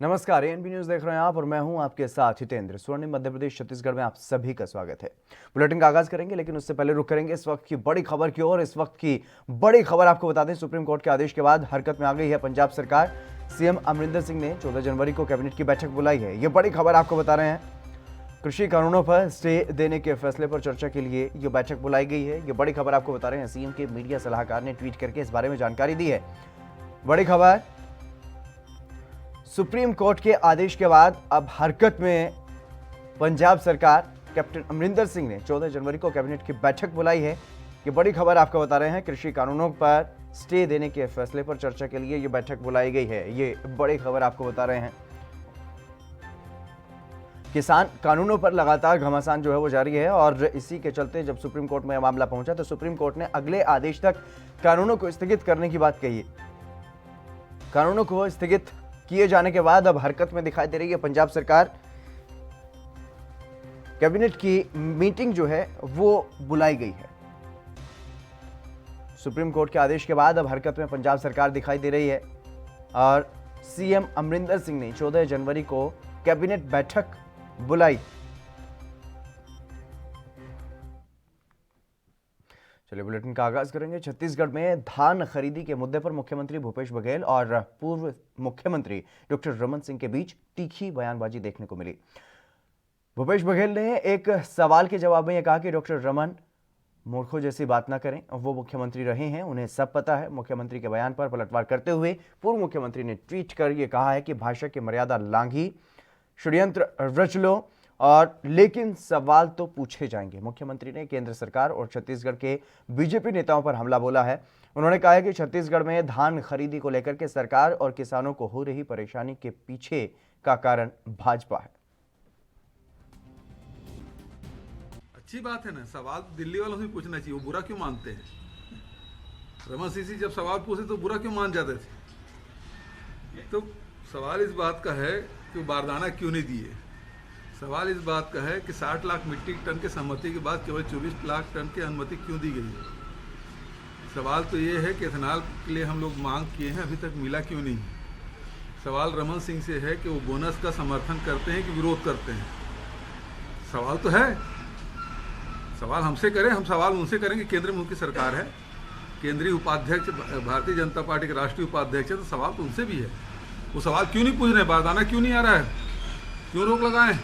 नमस्कार, ANB news देख रहे हैं आप और मैं हूं आपके साथ हितेंद्र। स्वर्णिम मध्य प्रदेश छत्तीसगढ़ में आप सभी का स्वागत है। बुलेटिन का आगाज करेंगे, लेकिन उससे पहले रुक करेंगे इस वक्त की बड़ी खबर की ओर। इस वक्त की बड़ी खबर आपको बता दें, सुप्रीम कोर्ट के आदेश के बाद हरकत में आ गई है पंजाब सरकार। सीएम अमरिंदर सिंह ने 14 जनवरी को कैबिनेट की बैठक बुलाई है। ये बड़ी खबर आपको बता रहे हैं। कृषि कानूनों पर स्टे देने के फैसले पर चर्चा के लिए ये बैठक बुलाई गई है। ये बड़ी खबर आपको बता रहे हैं। सीएम के मीडिया सलाहकार ने ट्वीट करके इस बारे में जानकारी दी है। बड़ी खबर, सुप्रीम कोर्ट के आदेश के बाद अब हरकत में पंजाब सरकार। कैप्टन अमरिंदर सिंह ने 14 जनवरी को कैबिनेट की बैठक बुलाई है। ये बड़ी खबर आपको बता रहे हैं। कृषि कानूनों पर स्टे देने के फैसले पर चर्चा के लिए ये बैठक बुलाई गई है। ये बड़ी खबर आपको बता रहे हैं। किसान कानूनों पर लगातार घमासान जो है वो जारी है और इसी के चलते जब सुप्रीम कोर्ट में यह मामला पहुंचा तो सुप्रीम कोर्ट ने अगले आदेश तक कानूनों को स्थगित करने की बात कही है। कानूनों को स्थगित किए जाने के बाद अब हरकत में दिखाई दे रही है पंजाब सरकार। कैबिनेट की मीटिंग जो है वो बुलाई गई है। सुप्रीम कोर्ट के आदेश के बाद अब हरकत में पंजाब सरकार दिखाई दे रही है और सीएम अमरिंदर सिंह ने 14 जनवरी को कैबिनेट बैठक बुलाई। चलिए बुलेटिन का आगाज करेंगे। छत्तीसगढ़ में धान खरीदी के मुद्दे पर मुख्यमंत्री भूपेश बघेल और पूर्व मुख्यमंत्री डॉक्टर रमन सिंह के बीच तीखी बयानबाजी देखने को मिली। भूपेश बघेल ने एक सवाल के जवाब में यह कहा कि डॉक्टर रमन मूर्खों जैसी बात ना करें, वो मुख्यमंत्री रहे हैं, उन्हें सब पता है। मुख्यमंत्री के बयान पर पलटवार करते हुए पूर्व मुख्यमंत्री ने ट्वीट कर यह कहा है कि भाषा की मर्यादा लांघी, षड्यंत्र रच लो और लेकिन सवाल तो पूछे जाएंगे। मुख्यमंत्री ने केंद्र सरकार और छत्तीसगढ़ के बीजेपी नेताओं पर हमला बोला है। उन्होंने कहा है कि छत्तीसगढ़ में धान खरीदी को लेकर के सरकार और किसानों को हो रही परेशानी के पीछे का कारण भाजपा है। अच्छी बात है ना, सवाल दिल्ली वालों से पूछना चाहिए, वो बुरा क्यों मानते हैं। रमन सिंह जब सवाल पूछे तो बुरा क्यों मान जाते थे। तो सवाल इस बात का है कि वो बारदाना क्यों नहीं दिए। सवाल इस बात का है कि 60 लाख मीट्रिक टन के सहमति के बाद केवल 24 लाख टन की अनुमति क्यों दी गई है। सवाल तो ये है कि इथेनॉल के लिए हम लोग मांग किए हैं, अभी तक मिला क्यों नहीं। सवाल रमन सिंह से है कि वो बोनस का समर्थन करते हैं कि विरोध करते हैं। सवाल तो है, सवाल हमसे करें, हम सवाल उनसे करेंगे। केंद्र में उनकी सरकार है, केंद्रीय उपाध्यक्ष भारतीय जनता पार्टी के राष्ट्रीय उपाध्यक्ष है, तो सवाल तो उनसे भी है। वो सवाल क्यों नहीं पूछ रहे, बारदाना क्यों नहीं आ रहा है, क्यों रोक लगाएं।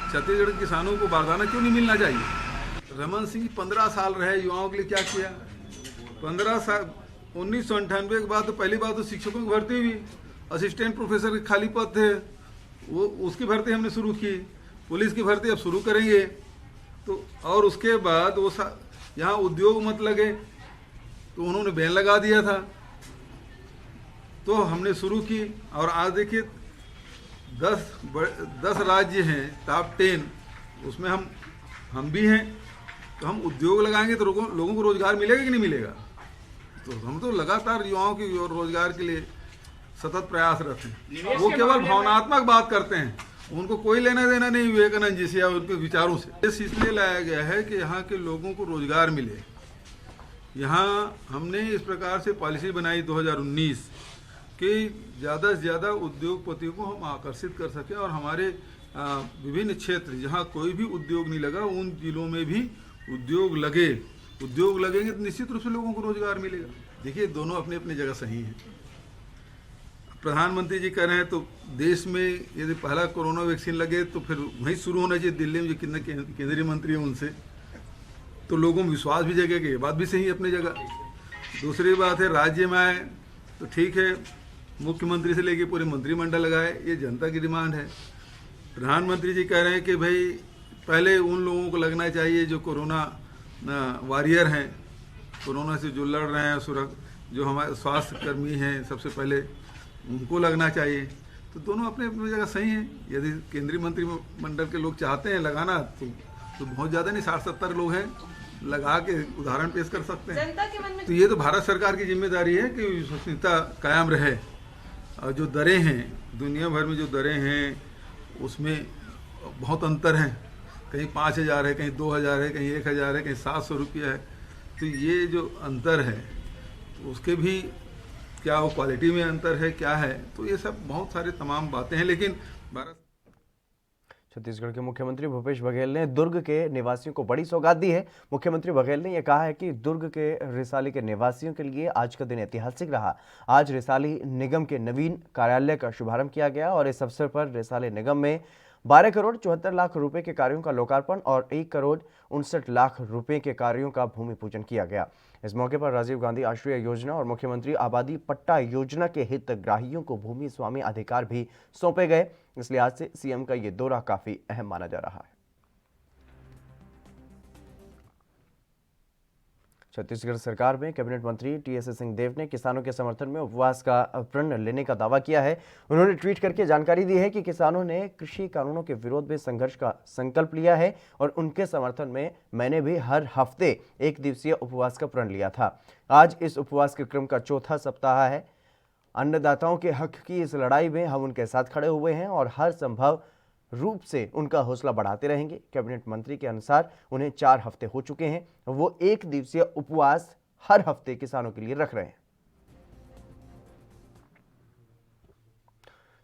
छत्तीसगढ़ के किसानों को बारदाना क्यों नहीं मिलना चाहिए। रमन सिंह 15 साल रहे, युवाओं के लिए क्या किया। 15 साल 1998 के बाद तो पहली बार तो शिक्षकों की भर्ती हुई, असिस्टेंट प्रोफेसर के खाली पद थे, वो उसकी भर्ती हमने शुरू की। पुलिस की भर्ती अब शुरू करेंगे। तो और उसके बाद वो यहाँ उद्योग मत लगे तो उन्होंने बैन लगा दिया था, तो हमने शुरू की। और आज देखिए 10 राज्य हैं टॉप 10, उसमें हम भी हैं। तो हम उद्योग लगाएंगे तो लोगों को रोजगार मिलेगा कि नहीं मिलेगा। तो हम तो लगातार युवाओं के रोजगार के लिए सतत प्रयासरत हैं। वो केवल भावनात्मक बात करते हैं, उनको कोई लेना देना नहीं विवेकानंद जी से या उनके विचारों से। इसलिए लाया गया है कि यहाँ के लोगों को रोजगार मिले। यहाँ हमने इस प्रकार से पॉलिसी बनाई 2019 कि ज़्यादा से ज़्यादा उद्योगपतियों को हम आकर्षित कर सकें और हमारे विभिन्न क्षेत्र जहाँ कोई भी उद्योग नहीं लगा उन जिलों में भी उद्योग लगे। उद्योग लगेंगे तो निश्चित रूप से लोगों को रोजगार मिलेगा। देखिए दोनों अपने अपने जगह सही हैं। प्रधानमंत्री जी कह रहे हैं तो देश में यदि पहला कोरोना वैक्सीन लगे तो फिर वहीं शुरू होना चाहिए। दिल्ली में जो कितने केंद्रीय मंत्री हैं उनसे तो लोगों में विश्वास भी जगेगा, ये बात भी सही है अपनी जगह। दूसरी बात है राज्य में आए तो ठीक है, मुख्यमंत्री से लेके पूरे मंत्रिमंडल लगाए, ये जनता की डिमांड है। प्रधानमंत्री जी कह रहे हैं कि भाई पहले उन लोगों को लगना चाहिए जो कोरोना वॉरियर हैं, कोरोना से जो लड़ रहे हैं, जो हमारे स्वास्थ्य कर्मी हैं, सबसे पहले उनको लगना चाहिए। तो दोनों अपने अपनी जगह सही हैं। यदि केंद्रीय मंत्रिमंडल के लोग चाहते हैं लगाना तो बहुत ज़्यादा नहीं, 60-70 लोग हैं, लगा के उदाहरण पेश कर सकते हैं। तो ये तो भारत सरकार की जिम्मेदारी है कि विश्वसनीयता कायम रहे। और जो दरें हैं दुनिया भर में, जो दरें हैं उसमें बहुत अंतर हैं। कहीं 5,000 है, कहीं 2,000 है, कहीं 1,000 है, कहीं 700 रुपया है। तो ये जो अंतर है उसके भी क्या वो क्वालिटी में अंतर है, क्या है, तो ये सब बहुत सारे तमाम बातें हैं। लेकिन भारत छत्तीसगढ़ के मुख्यमंत्री भूपेश बघेल ने दुर्ग के निवासियों को बड़ी सौगात दी है। मुख्यमंत्री बघेल ने यह कहा है कि दुर्ग के रिसाली के निवासियों के लिए आज का दिन ऐतिहासिक रहा। आज रिसाली निगम के नवीन कार्यालय का शुभारंभ किया गया और इस अवसर पर रिसाली निगम में 12 करोड़ 74 लाख रुपए के कार्यों का लोकार्पण और 1 करोड़ 59 लाख रुपए के कार्यों का भूमि पूजन किया गया। इस मौके पर राजीव गांधी आश्रय योजना और मुख्यमंत्री आबादी पट्टा योजना के हितग्राहियों को भूमि स्वामी अधिकार भी सौंपे गए। इसलिए आज से सीएम का ये दौरा काफी अहम माना जा रहा है। छत्तीसगढ़ सरकार में कैबिनेट मंत्री टीएस सिंहदेव ने किसानों के समर्थन में उपवास का प्रण लेने का दावा किया है। उन्होंने ट्वीट करके जानकारी दी है कि किसानों ने कृषि कानूनों के विरोध में संघर्ष का संकल्प लिया है और उनके समर्थन में मैंने भी हर हफ्ते 1 दिवसीय उपवास का प्रण लिया था। आज इस उपवास के क्रम का चौथा सप्ताह है। अन्नदाताओं के हक की इस लड़ाई में हम उनके साथ खड़े हुए हैं और हर संभव रूप से उनका हौसला बढ़ाते रहेंगे। कैबिनेट मंत्री के अनुसार उन्हें 4 हफ्ते हो चुके हैं, वो 1 दिवसीय उपवास हर हफ्ते किसानों के लिए रख रहे हैं।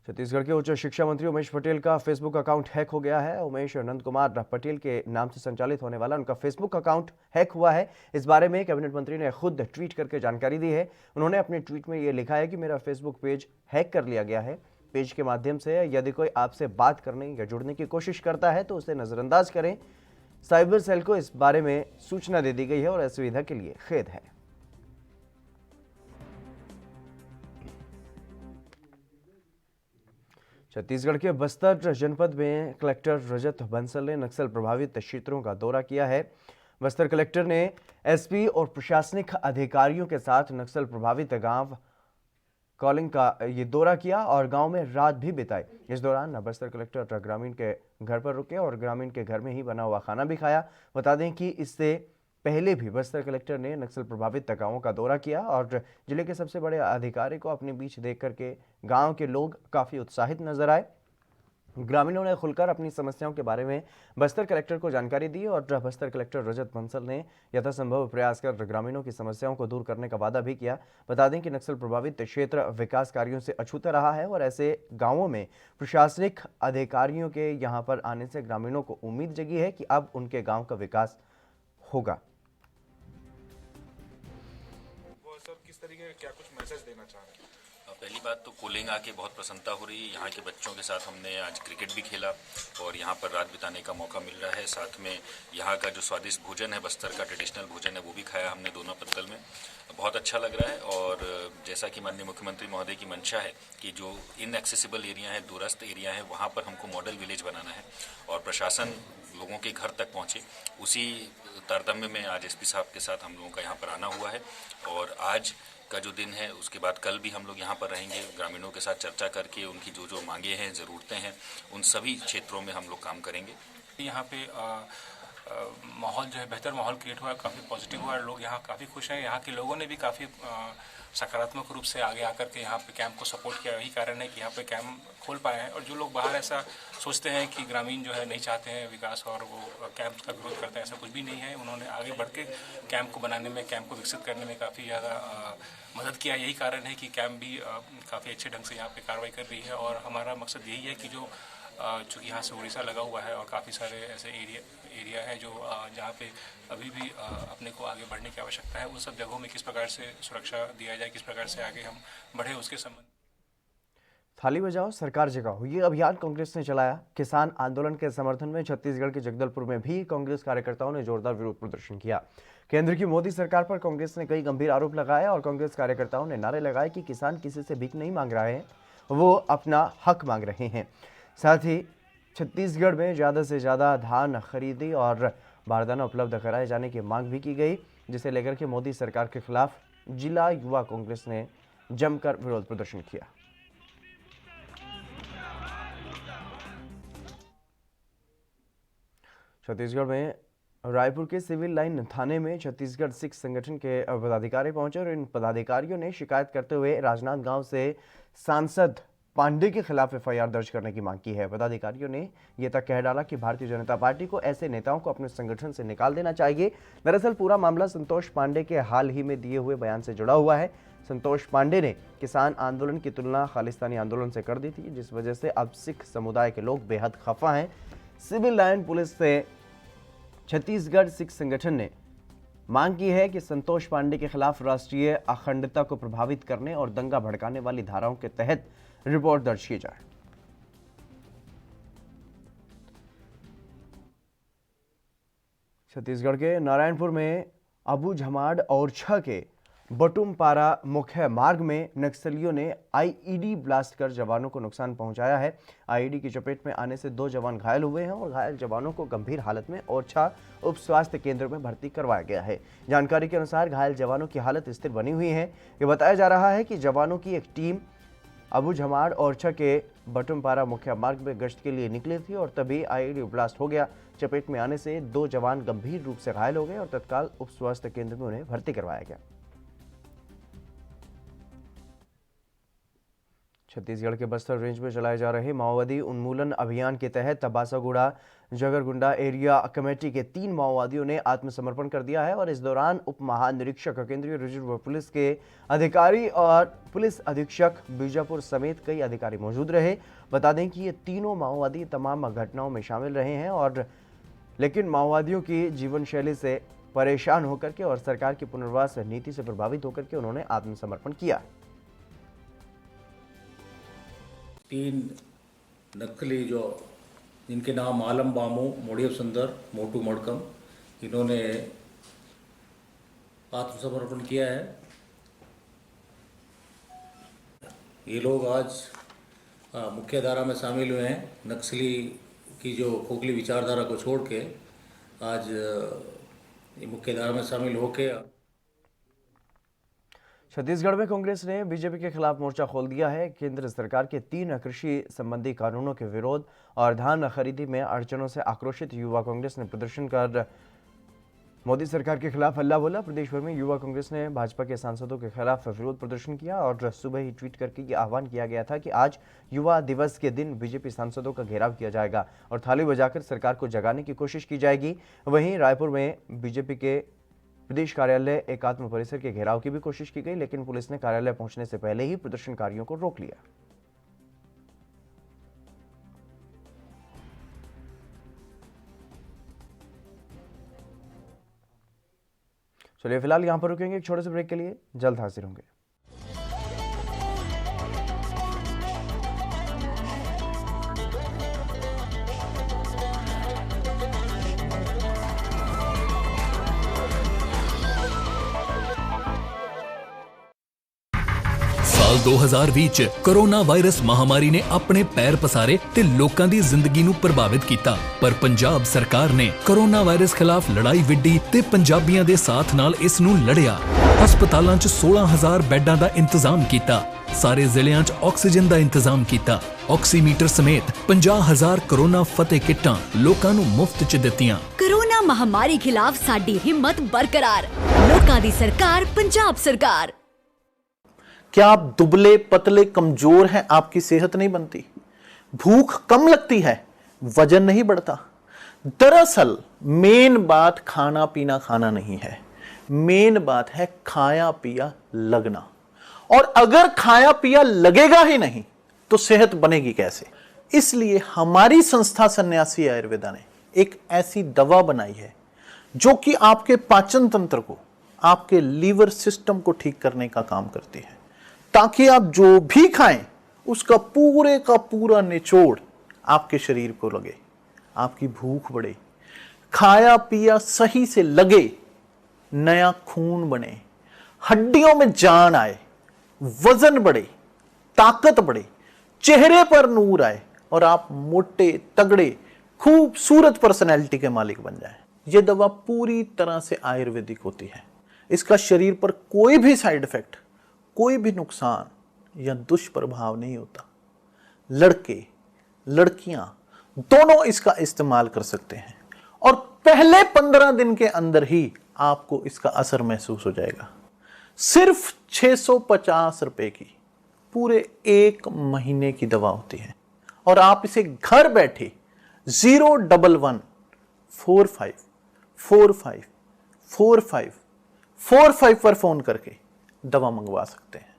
छत्तीसगढ़ के उच्च शिक्षा मंत्री उमेश पटेल का फेसबुक अकाउंट हैक हो गया है। उमेश नंद कुमार पटेल के नाम से संचालित होने वाला उनका फेसबुक अकाउंट हैक हुआ है। इस बारे में कैबिनेट मंत्री ने खुद ट्वीट करके जानकारी दी है। उन्होंने अपने ट्वीट में ये लिखा है कि मेरा फेसबुक पेज हैक कर लिया गया है। पेज के माध्यम से यदि कोई आपसे बात करने या जुड़ने की कोशिश करता है तो उसे नजरअंदाज करें। साइबर सेल को इस बारे में सूचना दे दी गई है और असुविधा के लिए खेद है। छत्तीसगढ़ के बस्तर जनपद में कलेक्टर रजत बंसल ने नक्सल प्रभावित क्षेत्रों का दौरा किया है। बस्तर कलेक्टर ने एसपी और प्रशासनिक अधिकारियों के साथ नक्सल प्रभावित गांव कॉलिंग का ये दौरा किया और गांव में रात भी बिताई। इस दौरान बस्तर कलेक्टर ग्रामीण के घर पर रुके और ग्रामीण के घर में ही बना हुआ खाना भी खाया। बता दें कि इससे पहले भी बस्तर कलेक्टर ने नक्सल प्रभावित गांवों का दौरा किया और जिले के सबसे बड़े अधिकारी को अपने बीच देख करके गांव के लोग काफी उत्साहित नजर आए। ग्रामीणों ने खुलकर अपनी समस्याओं के बारे में बस्तर कलेक्टर को जानकारी दी और बस्तर कलेक्टर रजत बंसल ने यथासंभव प्रयास कर ग्रामीणों की समस्याओं को दूर करने का वादा भी किया। बता दें कि नक्सल प्रभावित क्षेत्र विकास कार्यों से अछूता रहा है और ऐसे गांवों में प्रशासनिक अधिकारियों के यहां पर आने से ग्रामीणों को उम्मीद जगी है कि अब उनके गांव का विकास होगा। सर किस तरीके का क्या कुछ मैसेज देना चाह रहे हैं? पहली बात तो कूलिंग आके बहुत प्रसन्नता हो रही है। यहाँ के बच्चों के साथ हमने आज क्रिकेट भी खेला और यहाँ पर रात बिताने का मौका मिल रहा है। साथ में यहाँ का जो स्वादिष्ट भोजन है, बस्तर का ट्रेडिशनल भोजन है, वो भी खाया हमने दोनों पत्तल में। बहुत अच्छा लग रहा है और जैसा कि माननीय मुख्यमंत्री महोदय की मंशा है कि जो इनएक्सेसिबल एरिया है, दूरस्थ एरिया है, वहाँ पर हमको मॉडल विलेज बनाना है और प्रशासन लोगों के घर तक पहुँचे। उसी तारतम्य में आज एसपी साहब के साथ हम लोगों का यहाँ पर आना हुआ है और आज का जो दिन है उसके बाद कल भी हम लोग यहाँ पर रहेंगे। ग्रामीणों के साथ चर्चा करके उनकी जो जो मांगे हैं, ज़रूरतें हैं, उन सभी क्षेत्रों में हम लोग काम करेंगे। यहाँ पे माहौल जो है बेहतर माहौल क्रिएट हुआ है, काफ़ी पॉजिटिव हुआ है, लोग यहाँ काफ़ी खुश हैं। यहाँ के लोगों ने भी काफ़ी सकारात्मक रूप से आगे आकर के यहाँ पे कैंप को सपोर्ट किया। यही कारण है कि यहाँ पे कैंप खोल पाए हैं। और जो लोग बाहर ऐसा सोचते हैं कि ग्रामीण जो है नहीं चाहते हैं विकास और वो कैंप का विरोध करते हैं, ऐसा कुछ भी नहीं है। उन्होंने आगे बढ़ के कैंप को बनाने में, कैंप को विकसित करने में काफ़ी ज़्यादा मदद किया। यही कारण है कि कैंप भी काफ़ी अच्छे ढंग से यहाँ पे कार्रवाई कर रही है। और हमारा मकसद यही है कि जो चूँकि यहाँ से उड़ीसा लगा हुआ है और काफ़ी सारे ऐसे एरिया है जो जहाँ पे अभी भी अपने को आगे बढ़ने की आवश्यकता है, उन सब जगहों में किस प्रकार से सुरक्षा दिया जाए, किस प्रकार से आगे हम बढ़े, उसके संबंध। थाली बजाओ सरकार जगाओ, ये अभियान कांग्रेस ने चलाया। किसान आंदोलन के समर्थन में छत्तीसगढ़ के जगदलपुर में भी कांग्रेस कार्यकर्ताओं ने जोरदार विरोध प्रदर्शन किया। केंद्र की मोदी सरकार पर कांग्रेस ने कई गंभीर आरोप लगाए और कांग्रेस कार्यकर्ताओं ने नारे लगाए कि किसान किसी से भीख नहीं मांग रहे हैं, वो अपना हक मांग रहे हैं। साथ ही छत्तीसगढ़ में ज़्यादा से ज़्यादा धान खरीदी और बारदाना उपलब्ध कराए जाने की मांग भी की गई, जिसे लेकर के मोदी सरकार के खिलाफ जिला युवा कांग्रेस ने जमकर विरोध प्रदर्शन किया। छत्तीसगढ़ में रायपुर के सिविल लाइन थाने में छत्तीसगढ़ सिख संगठन के पदाधिकारी पहुंचे और इन पदाधिकारियों ने शिकायत करते हुए राजनांदगांव से सांसद पांडे के खिलाफ एफआईआर दर्ज करने की मांग की है। पदाधिकारियों ने यह तक कह डाला कि भारतीय जनता पार्टी को ऐसे नेताओं को अपने संगठन से निकाल देना चाहिए। दरअसल पूरा मामला संतोष पांडे के हाल ही में दिए हुए बयान से जुड़ा हुआ है। संतोष पांडे ने किसान आंदोलन की तुलना खालिस्तानी आंदोलन से कर दी थी, जिस वजह से अब सिख समुदाय के लोग बेहद खफा हैं। सिविल लाइन पुलिस से छत्तीसगढ़ सिख संगठन ने मांग की है कि संतोष पांडे के खिलाफ राष्ट्रीय अखंडता को प्रभावित करने और दंगा भड़काने वाली धाराओं के तहत रिपोर्ट दर्ज की जाए। छत्तीसगढ़ के नारायणपुर में अबू झमाड़ ओरछा के बटुमपारा मुख्य मार्ग में नक्सलियों ने आईईडी ब्लास्ट कर जवानों को नुकसान पहुंचाया है। आईईडी की चपेट में आने से 2 जवान घायल हुए हैं और घायल जवानों को गंभीर हालत में ओरछा उप स्वास्थ्य केंद्र में भर्ती करवाया गया है। जानकारी के अनुसार घायल जवानों की हालत स्थिर बनी हुई है। ये बताया जा रहा है कि जवानों की एक टीम अबू झमाड़ ओरछा के बटुमपारा मुख्य मार्ग में गश्त के लिए निकली थी और तभी आईईडी ब्लास्ट हो गया। चपेट में आने से 2 जवान गंभीर रूप से घायल हो गए और तत्काल उप स्वास्थ्य केंद्र में उन्हें भर्ती करवाया गया। छत्तीसगढ़ के बस्तर रेंज में चलाए जा रहे माओवादी उन्मूलन अभियान के तहत बासागुड़ा जगरगुंडा एरिया कमेटी के 3 माओवादियों ने आत्मसमर्पण कर दिया है और इस दौरान उप महानिरीक्षक केंद्रीय रिजर्व पुलिस के अधिकारी और पुलिस अधीक्षक बीजापुर समेत कई अधिकारी मौजूद रहे। बता दें कि ये तीनों माओवादी तमाम घटनाओं में शामिल रहे हैं और लेकिन माओवादियों की जीवन शैली से परेशान होकर के और सरकार की पुनर्वास नीति से प्रभावित होकर के उन्होंने आत्मसमर्पण किया। 3 नक्सली जो जिनके नाम आलम बामू, मोड़ियप सुंदर, मोटू मड़कम, इन्होंने आत्मसमर्पण किया है। ये लोग आज मुख्य धारा में शामिल हुए हैं। नक्सली की जो खोखली विचारधारा को छोड़ के आज ये मुख्य धारा में शामिल होके छत्तीसगढ़ में कांग्रेस ने बीजेपी के खिलाफ मोर्चा खोल दिया है। केंद्र सरकार के 3 कृषि संबंधी कानूनों के विरोध और धान खरीदी में अड़चनों से आक्रोशित युवा कांग्रेस ने प्रदर्शन कर मोदी सरकार के खिलाफ हल्ला बोला। प्रदेश भर में युवा कांग्रेस ने भाजपा के सांसदों के खिलाफ विरोध प्रदर्शन किया और सुबह ही ट्वीट करके ये आह्वान किया गया था कि आज युवा दिवस के दिन बीजेपी सांसदों का घेराव किया जाएगा और थाली बजाकर सरकार को जगाने की कोशिश की जाएगी। वहीं रायपुर में बीजेपी के प्रदेश कार्यालय एकात्म परिसर के घेराव की भी कोशिश की गई, लेकिन पुलिस ने कार्यालय पहुंचने से पहले ही प्रदर्शनकारियों को रोक लिया। चलिए फिलहाल यहां पर रुकेंगे एक छोटे से ब्रेक के लिए, जल्द हाजिर होंगे। ਸਾਲ 2020 ਚ ਕੋਰੋਨਾ ਵਾਇਰਸ ਮਹਾਮਾਰੀ ਨੇ ਆਪਣੇ ਪੈਰ ਪਸਾਰੇ ਤੇ ਲੋਕਾਂ ਦੀ ਜ਼ਿੰਦਗੀ ਨੂੰ ਪ੍ਰਭਾਵਿਤ ਕੀਤਾ, ਪਰ ਪੰਜਾਬ ਸਰਕਾਰ ਨੇ ਕੋਰੋਨਾ ਵਾਇਰਸ ਖਿਲਾਫ ਲੜਾਈ ਵਿੱਢੀ ਤੇ ਪੰਜਾਬੀਆਂ ਦੇ ਸਾਥ ਨਾਲ ਇਸ ਨੂੰ ਲੜਿਆ। ਹਸਪਤਾਲਾਂ 'ਚ 16000 ਬੈੱਡਾਂ ਦਾ ਇੰਤਜ਼ਾਮ ਕੀਤਾ, ਸਾਰੇ ਜ਼ਿਲ੍ਹਿਆਂ 'ਚ ਆਕਸੀਜਨ ਦਾ ਇੰਤਜ਼ਾਮ ਕੀਤਾ, ਆਕਸੀਮੀਟਰ ਸਮੇਤ 50000 ਕੋਰੋਨਾ ਫਤਿਹ ਕਿੱਟਾਂ ਲੋਕਾਂ ਨੂੰ ਮੁਫਤ 'ਚ ਦਿੱਤੀਆਂ। कोरोना महामारी खिलाफ साडी हिम्मत बरकरार, लोकां दी सरकार पंजाब सरकार। क्या आप दुबले पतले कमजोर हैं, आपकी सेहत नहीं बनती, भूख कम लगती है, वजन नहीं बढ़ता? दरअसल मेन बात खाना पीना खाना नहीं है, मेन बात है खाया पिया लगना। और अगर खाया पिया लगेगा ही नहीं तो सेहत बनेगी कैसे? इसलिए हमारी संस्था सन्यासी आयुर्वेदा ने एक ऐसी दवा बनाई है जो कि आपके पाचन तंत्र को, आपके लीवर सिस्टम को ठीक करने का काम करती है, ताकि आप जो भी खाएं उसका पूरे का पूरा निचोड़ आपके शरीर को लगे, आपकी भूख बढ़े, खाया पिया सही से लगे, नया खून बने, हड्डियों में जान आए, वजन बढ़े, ताकत बढ़े, चेहरे पर नूर आए और आप मोटे तगड़े खूबसूरत पर्सनैलिटी के मालिक बन जाएं। यह दवा पूरी तरह से आयुर्वेदिक होती है। इसका शरीर पर कोई भी साइड इफेक्ट, कोई भी नुकसान या दुष्प्रभाव नहीं होता। लड़के लड़कियां दोनों इसका इस्तेमाल कर सकते हैं और पहले 15 दिन के अंदर ही आपको इसका असर महसूस हो जाएगा। सिर्फ 650 रुपए की पूरे 1 महीने की दवा होती है और आप इसे घर बैठे 01145454545 पर फोन करके दवा मंगवा सकते हैं।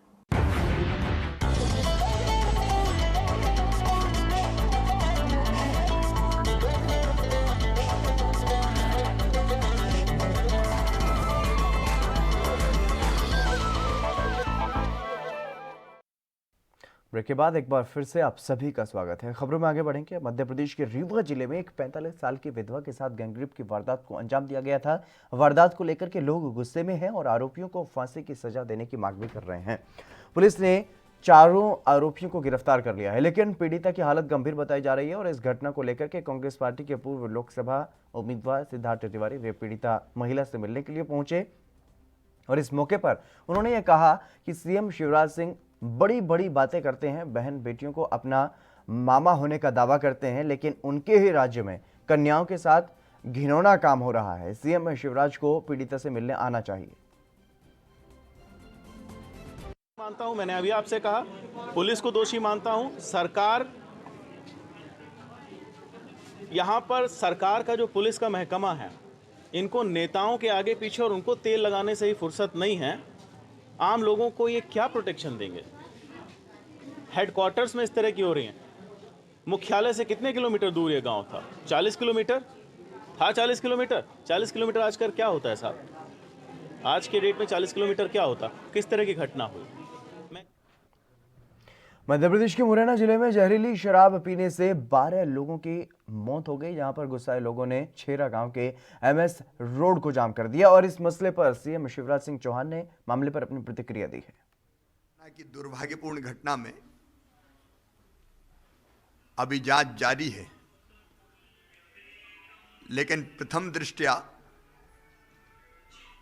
ब्रेक के बाद एक बार फिर से आप सभी का स्वागत है। खबरों में आगे बढ़ेंगे। मध्य प्रदेश के रीवा जिले में एक 45 साल की विधवा के साथ गैंगरेप की वारदात को अंजाम दिया गया था। वारदात को लेकर के लोग गुस्से में हैं और आरोपियों को फांसी की सजा देने की मांग भी कर रहे हैं। पुलिस ने चारों आरोपियों को गिरफ्तार कर लिया है, लेकिन पीड़िता की हालत गंभीर बताई जा रही है और इस घटना को लेकर के कांग्रेस पार्टी के पूर्व लोकसभा उम्मीदवार सिद्धार्थ तिवारी वे पीड़िता महिला से मिलने के लिए पहुंचे और इस मौके पर उन्होंने ये कहा कि सीएम शिवराज सिंह बड़ी बड़ी बातें करते हैं, बहन बेटियों को अपना मामा होने का दावा करते हैं, लेकिन उनके ही राज्य में कन्याओं के साथ घिनौना काम हो रहा है। सीएम शिवराज को पीड़िता से मिलने आना चाहिए। मानता हूं, मैंने अभी आपसे कहा, पुलिस को दोषी मानता हूं। सरकार, यहां पर सरकार का जो पुलिस का महकमा है, इनको नेताओं के आगे पीछे और उनको तेल लगाने से ही फुर्सत नहीं है। आम लोगों को ये क्या प्रोटेक्शन देंगे? हेडक्वार्टर्स में इस तरह की हो रही हैं। मुख्यालय से कितने किलोमीटर दूर ये गांव था? 40 किलोमीटर था। 40 किलोमीटर 40 किलोमीटर आजकल क्या होता है साहब? आज के डेट में 40 किलोमीटर क्या होता? किस तरह की घटना हुई? मध्य प्रदेश के मुरैना जिले में जहरीली शराब पीने से 12 लोगों की मौत हो गई, जहां पर गुस्साए लोगों ने छेरा गांव के एमएस रोड को जाम कर दिया और इस मसले पर सीएम शिवराज सिंह चौहान ने मामले पर अपनी प्रतिक्रिया दी है। कि दुर्भाग्यपूर्ण घटना में अभी जांच जारी है, लेकिन प्रथम दृष्टया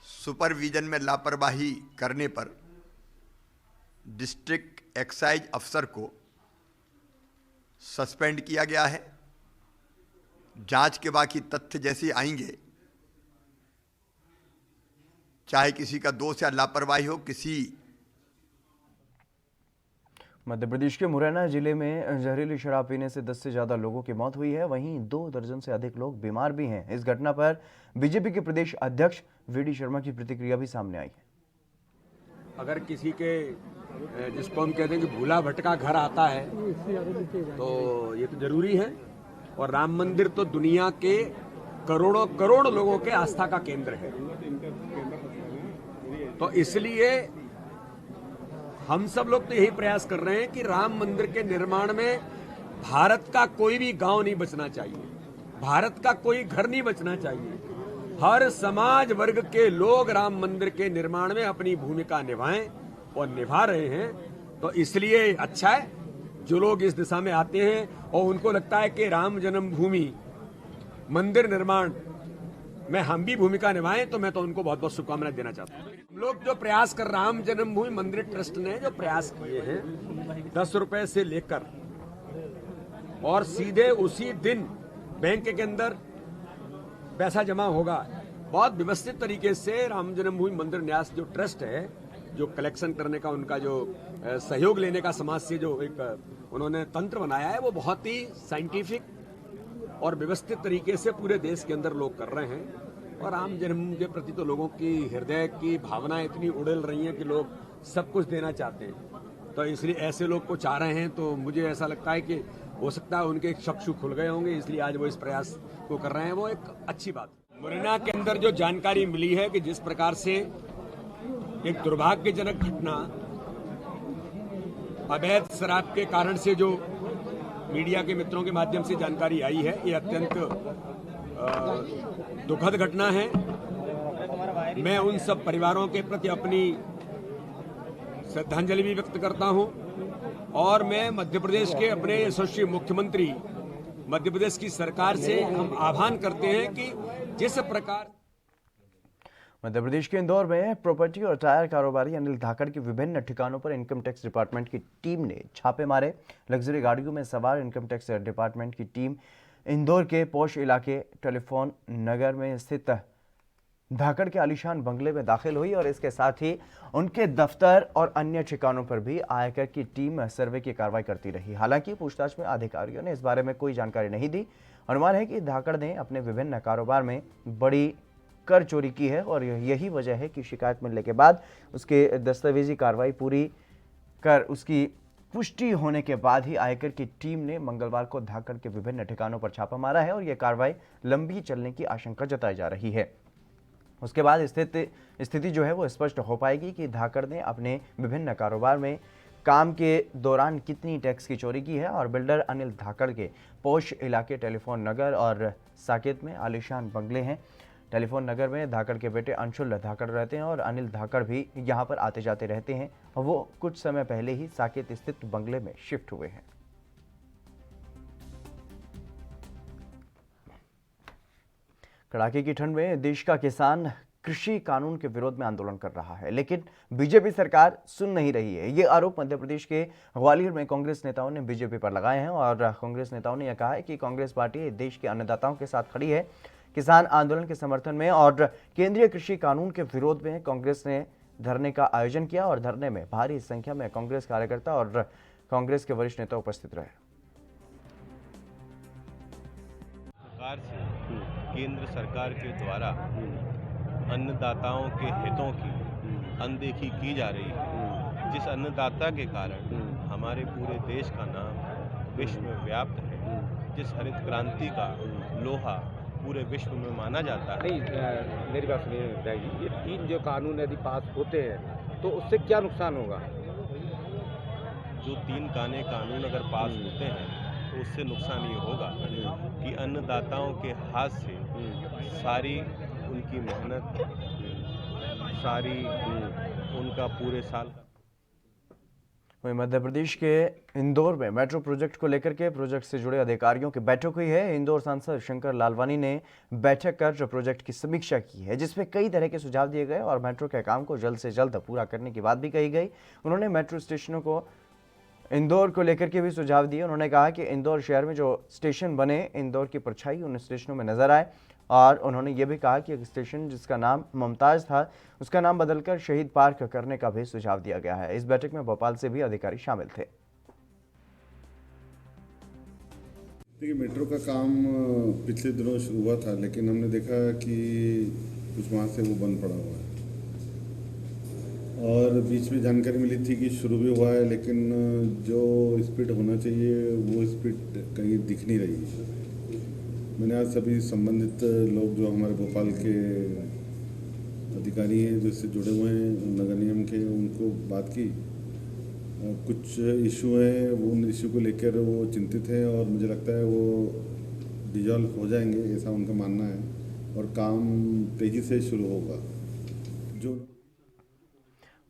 सुपरविजन में लापरवाही करने पर डिस्ट्रिक्ट एक्साइज अफसर को सस्पेंड किया गया है। जांच के बाकी तथ्य जैसे आएंगे, चाहे किसी का दोष या लापरवाही हो, किसी मध्य प्रदेश के मुरैना जिले में जहरीली शराब पीने से 10 से ज्यादा लोगों की मौत हुई है, वहीं 2 दर्जन से अधिक लोग बीमार भी हैं। इस घटना पर बीजेपी के प्रदेश अध्यक्ष वीडी शर्मा की प्रतिक्रिया भी सामने आई है। अगर किसी के, जिसको हम कहते हैं कि भूला भटका घर आता है, तो ये तो जरूरी है। और राम मंदिर तो दुनिया के करोड़ों करोड़ लोगों के आस्था का केंद्र है। तो इसलिए हम सब लोग तो यही प्रयास कर रहे हैं कि राम मंदिर के निर्माण में भारत का कोई भी गांव नहीं बचना चाहिए, भारत का कोई घर नहीं बचना चाहिए। हर समाज वर्ग के लोग राम मंदिर के निर्माण में अपनी भूमिका निभाएं और निभा रहे हैं। तो इसलिए अच्छा है जो लोग इस दिशा में आते हैं और उनको लगता है कि राम जन्मभूमि मंदिर निर्माण में हम भी भूमिका निभाएं, तो मैं तो उनको बहुत बहुत शुभकामनाएं देना चाहता हूं। हम लोग जो प्रयास कर, राम जन्मभूमि मंदिर ट्रस्ट ने जो प्रयास किए हैं 10 रुपए से लेकर और सीधे उसी दिन बैंक के अंदर पैसा जमा होगा, बहुत व्यवस्थित तरीके से राम जन्मभूमि मंदिर न्यास जो ट्रस्ट है, जो कलेक्शन करने का उनका जो सहयोग लेने का समाज से जो एक उन्होंने तंत्र बनाया है, वो बहुत ही साइंटिफिक और व्यवस्थित तरीके से पूरे देश के अंदर लोग कर रहे हैं। और राम जन्मभूमि के प्रति तो लोगों की हृदय की भावनाएं इतनी उड़ेल रही हैं कि लोग सब कुछ देना चाहते हैं। तो इसलिए ऐसे लोग को चाह रहे हैं, तो मुझे ऐसा लगता है कि हो सकता है उनके चक्षु खुल गए होंगे, इसलिए आज वो इस प्रयास को कर रहे हैं, वो एक अच्छी बात है। मुरैना के अंदर जो जानकारी मिली है कि जिस प्रकार से एक दुर्भाग्यजनक घटना अवैध शराब के कारण से जो मीडिया के मित्रों के माध्यम से जानकारी आई है, ये अत्यंत दुखद घटना है। मैं उन सब परिवारों के प्रति अपनी श्रद्धांजलि भी व्यक्त करता हूं और मैं मध्य प्रदेश के अपने यशस्वी मुख्यमंत्री, मध्य प्रदेश की सरकार से हम आह्वान करते हैं कि जिस प्रकार मध्य प्रदेश के इंदौर में प्रॉपर्टी और टायर कारोबारी अनिल धाकड़ के विभिन्न ठिकानों पर इनकम टैक्स डिपार्टमेंट की टीम ने छापे मारे। लग्जरी गाड़ियों में सवार इनकम टैक्स डिपार्टमेंट की टीम इंदौर के पौष इलाके टेलीफोन नगर में स्थित धाकड़ के आलीशान बंगले में दाखिल हुई और इसके साथ ही उनके दफ्तर और अन्य ठिकानों पर भी आयकर की टीम सर्वे की कार्रवाई करती रही। हालांकि पूछताछ में अधिकारियों ने इस बारे में कोई जानकारी नहीं दी। अनुमान है कि धाकड़ ने अपने विभिन्न कारोबार में बड़ी कर चोरी की है और यही वजह है कि शिकायत मिलने के बाद उसके दस्तावेजी कार्रवाई पूरी कर उसकी पुष्टि होने के बाद ही आयकर की टीम ने मंगलवार को धाकड़ के विभिन्न ठिकानों पर छापा मारा है और यह कार्रवाई लंबी चलने की आशंका जताई जा रही है। उसके बाद स्थिति जो है वो स्पष्ट हो पाएगी कि धाकड़ ने अपने विभिन्न कारोबार में काम के दौरान कितनी टैक्स की चोरी की है। और बिल्डर अनिल धाकड़ के पोश इलाके टेलीफोन नगर और साकेत में आलीशान बंगले हैं। टेलीफोन नगर में धाकड़ के बेटे अंशुल धाकड़ रहते हैं और अनिल धाकड़ भी यहाँ पर आते जाते रहते हैं। वो कुछ समय पहले ही साकेत स्थित बंगले में शिफ्ट हुए हैं। कड़ाके की ठंड में देश का किसान कृषि कानून के विरोध में आंदोलन कर रहा है, लेकिन बीजेपी सरकार सुन नहीं रही है। ये आरोप मध्य प्रदेश के ग्वालियर में कांग्रेस नेताओं ने बीजेपी पर लगाए हैं और कांग्रेस नेताओं ने यह कहा है कि कांग्रेस पार्टी देश के अन्नदाताओं के साथ खड़ी है। किसान आंदोलन के समर्थन में और केंद्रीय कृषि कानून के विरोध में कांग्रेस ने धरने का आयोजन किया और धरने में भारी संख्या में कांग्रेस कार्यकर्ता और कांग्रेस के वरिष्ठ नेता उपस्थित रहे। केंद्र सरकार के द्वारा अन्नदाताओं के हितों की अनदेखी की जा रही है, जिस अन्नदाता के कारण हमारे पूरे देश का नाम विश्व में व्याप्त है, जिस हरित क्रांति का लोहा पूरे विश्व में माना जाता है। नहीं, मेरी बात सुनिए विधायक जी, ये 3 जो कानून यदि पास होते हैं तो उससे क्या नुकसान होगा? जो 3 कानून अगर पास होते हैं तो उससे नुकसान ये होगा कि अन्नदाताओं के हाथ से सारी उनकी मेहनत, सारी उनका पूरे साल। वहीं मध्य प्रदेश के इंदौर में मेट्रो प्रोजेक्ट को लेकर के प्रोजेक्ट से जुड़े अधिकारियों की बैठक हुई है। इंदौर सांसद शंकर लालवानी ने बैठक कर प्रोजेक्ट की समीक्षा की है, जिसमें कई तरह के सुझाव दिए गए और मेट्रो के काम को जल्द से जल्द पूरा करने की बात भी कही गई। उन्होंने मेट्रो स्टेशनों को इंदौर को लेकर के भी सुझाव दिए। उन्होंने कहा कि इंदौर शहर में जो स्टेशन बने, इंदौर की परछाई उन स्टेशनों में नजर आए और उन्होंने ये भी कहा कि एक स्टेशन जिसका नाम मुमताज था उसका नाम बदलकर शहीद पार्क करने का भी सुझाव दिया गया है। इस बैठक में भोपाल से भी अधिकारी शामिल थे। देखिए, मेट्रो का काम पिछले दिनों शुरू हुआ था, लेकिन हमने देखा कि कुछ माह से वो बंद पड़ा हुआ है और बीच में जानकारी मिली थी कि शुरू भी हुआ है, लेकिन जो स्पीड होना चाहिए वो स्पीड कहीं दिख नहीं रही है। मैंने आज सभी संबंधित लोग जो हमारे भोपाल के अधिकारी हैं जो इससे जुड़े हुए हैं नगर निगम के, उनको बात की। कुछ इशू हैं, वो उन इशू को लेकर वो चिंतित हैं और मुझे लगता है वो डिजॉल्व हो जाएंगे, ऐसा उनका मानना है और काम तेज़ी से शुरू होगा। जो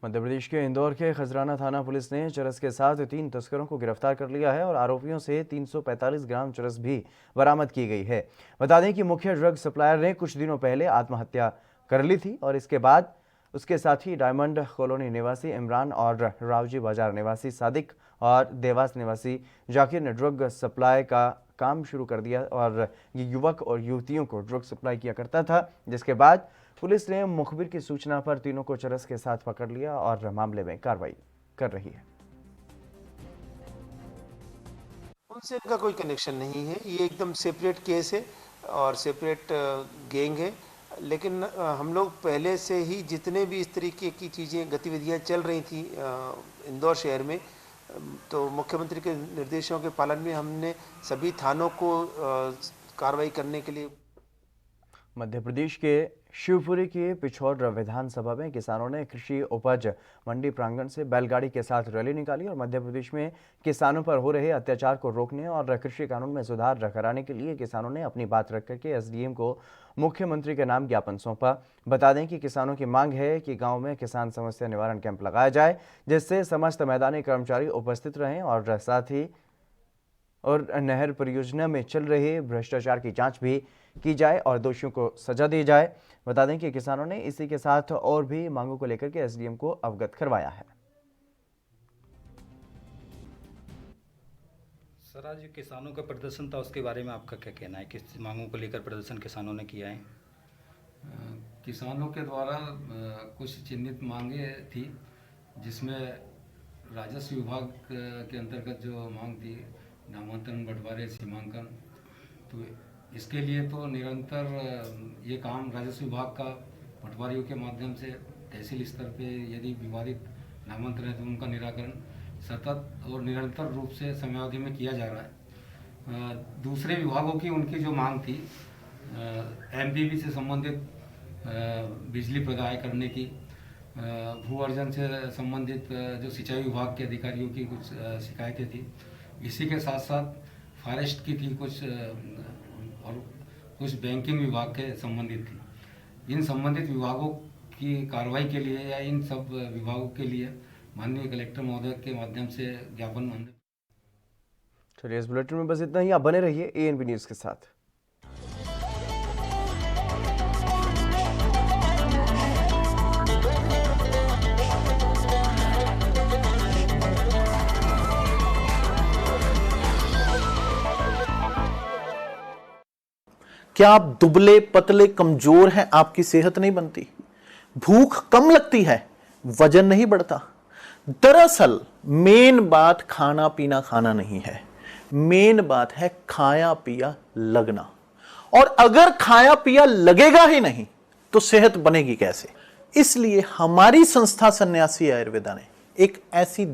मध्य प्रदेश के इंदौर के खजराना थाना पुलिस ने चरस के साथ 3 तस्करों को गिरफ्तार कर लिया है और आरोपियों से 345 ग्राम चरस भी बरामद की गई है। बता दें कि मुख्य ड्रग सप्लायर ने कुछ दिनों पहले आत्महत्या कर ली थी और इसके बाद उसके साथी डायमंड कॉलोनी निवासी इमरान और रावजी बाजार निवासी सादिक और देवास निवासी जाकिर ने ड्रग सप्लाई का काम शुरू कर दिया और ये युवक और युवतियों को ड्रग सप्लाई किया करता था, जिसके बाद पुलिस ने मुखबिर की सूचना पर तीनों को चरस के साथ पकड़ लिया और मामले में कार्रवाई कर रही है। उनसे इनका कोई कनेक्शन नहीं है, ये एकदम सेपरेट केस है और सेपरेट गैंग है। लेकिन हम लोग पहले से ही जितने भी इस तरीके की चीज़ें गतिविधियां चल रही थी इंदौर शहर में, तो मुख्यमंत्री के निर्देशों के पालन में हमने सभी थानों को कार्रवाई करने के लिए। मध्य प्रदेश के शिवपुरी के पिछौर विधानसभा में किसानों ने कृषि उपज मंडी प्रांगण से बैलगाड़ी के साथ रैली निकाली और मध्य प्रदेश में किसानों पर हो रहे अत्याचार को रोकने और कृषि कानून में सुधार कराने के लिए किसानों ने अपनी बात रख करके एसडीएम को मुख्यमंत्री के नाम ज्ञापन सौंपा। बता दें कि किसानों की मांग है कि गांव में किसान समस्या निवारण कैंप लगाया जाए, जिससे समस्त मैदानी कर्मचारी उपस्थित रहें और साथ ही नहर परियोजना में चल रहे भ्रष्टाचार की जांच भी की जाए और दोषियों को सजा दी जाए। बता दें कि किसानों ने इसी के साथ और भी मांगों को लेकर के एसडीएम को अवगत करवाया है। सर, आज किसानों का प्रदर्शन था, उसके बारे में आपका क्या कहना है? किस मांगों को लेकर प्रदर्शन किसानों ने किया है? किसानों के द्वारा कुछ चिन्हित मांगे थी, जिसमें राजस्व विभाग के अंतर्गत जो मांग थी नामांतरण, बंटवारे, सीमांकन, तो इसके लिए तो निरंतर ये काम राजस्व विभाग का पटवारियों के माध्यम से तहसील स्तर पे यदि विवादित नामांतरण है तो उनका निराकरण सतत और निरंतर रूप से समयावधि में किया जा रहा है। दूसरे विभागों की उनकी जो मांग थी एमपीबी से संबंधित बिजली प्रदाय करने की, भू अर्जन से संबंधित जो सिंचाई विभाग के अधिकारियों की कुछ शिकायतें थी, इसी के साथ साथ फॉरेस्ट की थी कुछ और कुछ बैंकिंग विभाग के संबंधित थी। इन संबंधित विभागों की कार्रवाई के लिए या इन सब विभागों के लिए माननीय कलेक्टर महोदय के माध्यम से ज्ञापन हमने। चलिए इस बुलेटिन में बस इतना ही। आप बने रहिए एएनबी न्यूज के साथ। क्या आप दुबले पतले कमजोर हैं, आपकी सेहत नहीं बनती, भूख कम लगती है, वजन नहीं बढ़ता? दरअसल मेन बात खाना पीना खाना नहीं है, मेन बात है खाया पिया लगना। और अगर खाया पिया लगेगा ही नहीं तो सेहत बनेगी कैसे? इसलिए हमारी संस्था सन्यासी आयुर्वेदा ने एक ऐसी